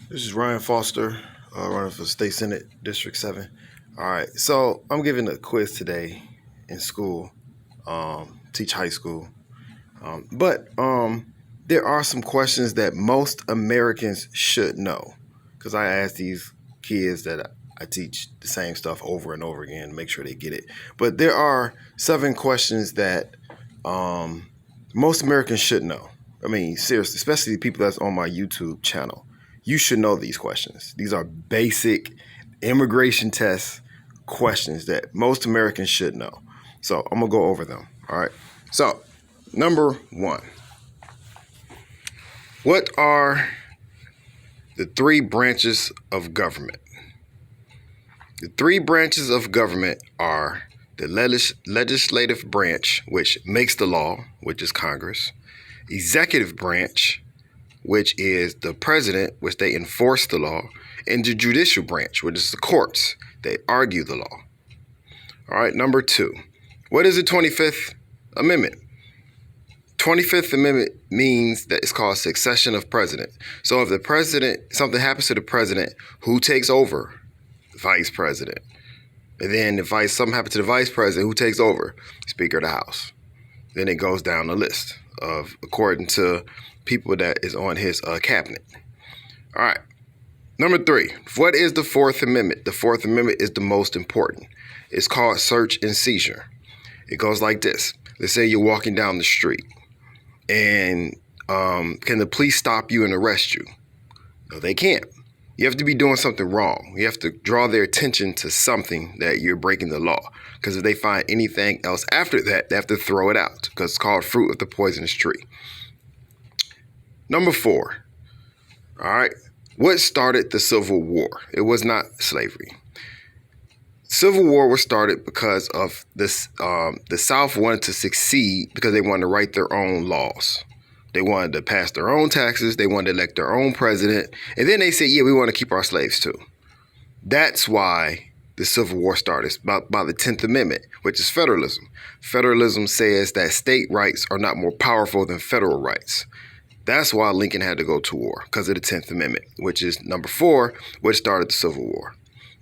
This is Ryan Foster, running for State Senate District 7. All right, so I'm giving a quiz today in school, teach high school. But there are some questions that most Americans should know because I ask these kids that I teach the same stuff over and over again to make sure they get it. But there are 7 questions that most Americans should know. I mean, seriously, especially the people that's on my YouTube channel. You should know these questions. These are basic immigration test questions that most Americans should know. So I'm going to go over them. All right. So, number 1. What are the 3 branches of government? The 3 branches of government are the legislative branch, which makes the law, which is Congress, executive branch, which is the president, which they enforce the law, and the judicial branch, which is the courts. They argue the law. All right, number 2. What is the 25th Amendment? 25th Amendment means that it's called succession of president. So if the president, something happens to the president, who takes over? The vice president. And then if something happens to the vice president, who takes over? Speaker of the House. Then it goes down the list of according to people that is on his cabinet. All right. Number 3. What is the 4th Amendment? The 4th Amendment is the most important. It's called search and seizure. It goes like this. Let's say you're walking down the street and can the police stop you and arrest you? No, they can't. You have to be doing something wrong. You have to draw their attention to something that you're breaking the law. Because if they find anything else after that, they have to throw it out because it's called fruit of the poisonous tree. Number 4. All right. What started the Civil War? It was not slavery. Civil War was started because of this. The South wanted to succeed because they wanted to write their own laws. They wanted to pass their own taxes. They wanted to elect their own president. And then they said, yeah, we want to keep our slaves too. That's why the Civil War started by the 10th Amendment, which is federalism. Federalism says that state rights are not more powerful than federal rights. That's why Lincoln had to go to war, because of the 10th Amendment, which is number 4, which started the Civil War.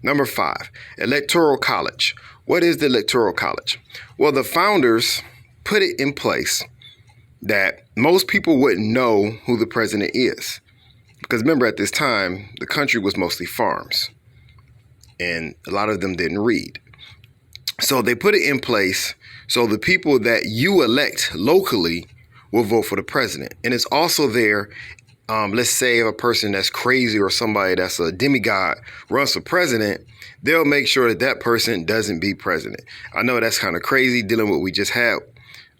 Number 5, Electoral College. What is the Electoral College? Well, the founders put it in place that most people wouldn't know who the president is. Because remember, at this time, the country was mostly farms, and a lot of them didn't read. So they put it in place so the people that you elect locally will vote for the president. And it's also there, let's say if a person that's crazy or somebody that's a demigod runs for president, they'll make sure that that person doesn't be president. I know that's kind of crazy dealing with what we just had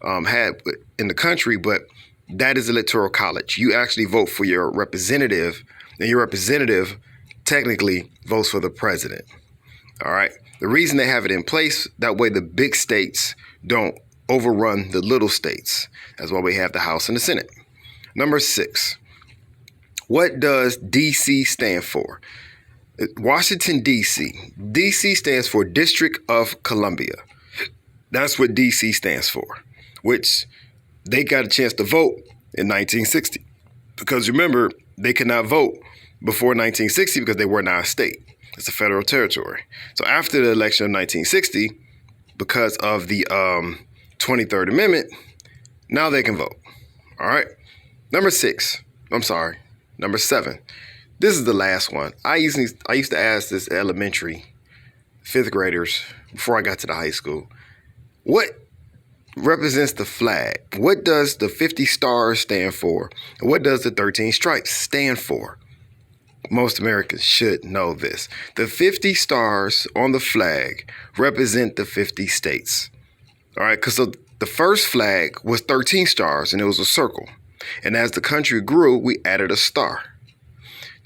in the country, but that is Electoral College. You actually vote for your representative, and your representative technically votes for the president. All right. The reason they have it in place, that way the big states don't overrun the little states. That's why we have the House and the Senate. Number 6. What does DC stand for? Washington, D.C. D.C. stands for District of Columbia. That's what D.C. stands for, which they got a chance to vote in 1960. Because remember, they could not vote before 1960 because they were not a state. It's a federal territory. So after the election of 1960, because of the 23rd Amendment, now they can vote. All right. Number 7. This is the last one. I used to ask this elementary 5th graders before I got to the high school. What represents the flag? What does the 50 stars stand for? And what does the 13 stripes stand for? Most Americans should know this. The 50 stars on the flag represent the 50 states. All right, because the first flag was 13 stars and it was a circle. And as the country grew, we added a star.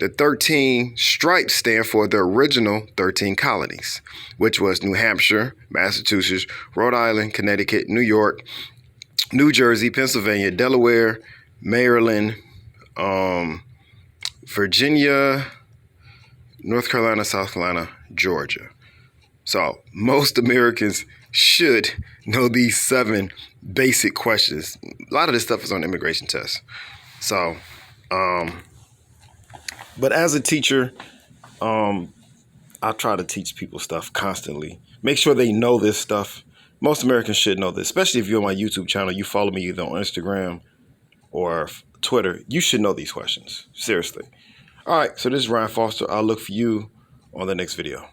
The 13 stripes stand for the original 13 colonies, which was New Hampshire, Massachusetts, Rhode Island, Connecticut, New York, New Jersey, Pennsylvania, Delaware, Maryland, Virginia, North Carolina, South Carolina, Georgia. So most Americans should know these 7 basic questions. A lot of this stuff is on immigration tests. So But as a teacher, I try to teach people stuff constantly. Make sure they know this stuff. Most Americans should know this, especially if you're on my YouTube channel. You follow me either on Instagram or Twitter. You should know these questions. Seriously. All right, so this is Ryan Foster. I'll look for you on the next video.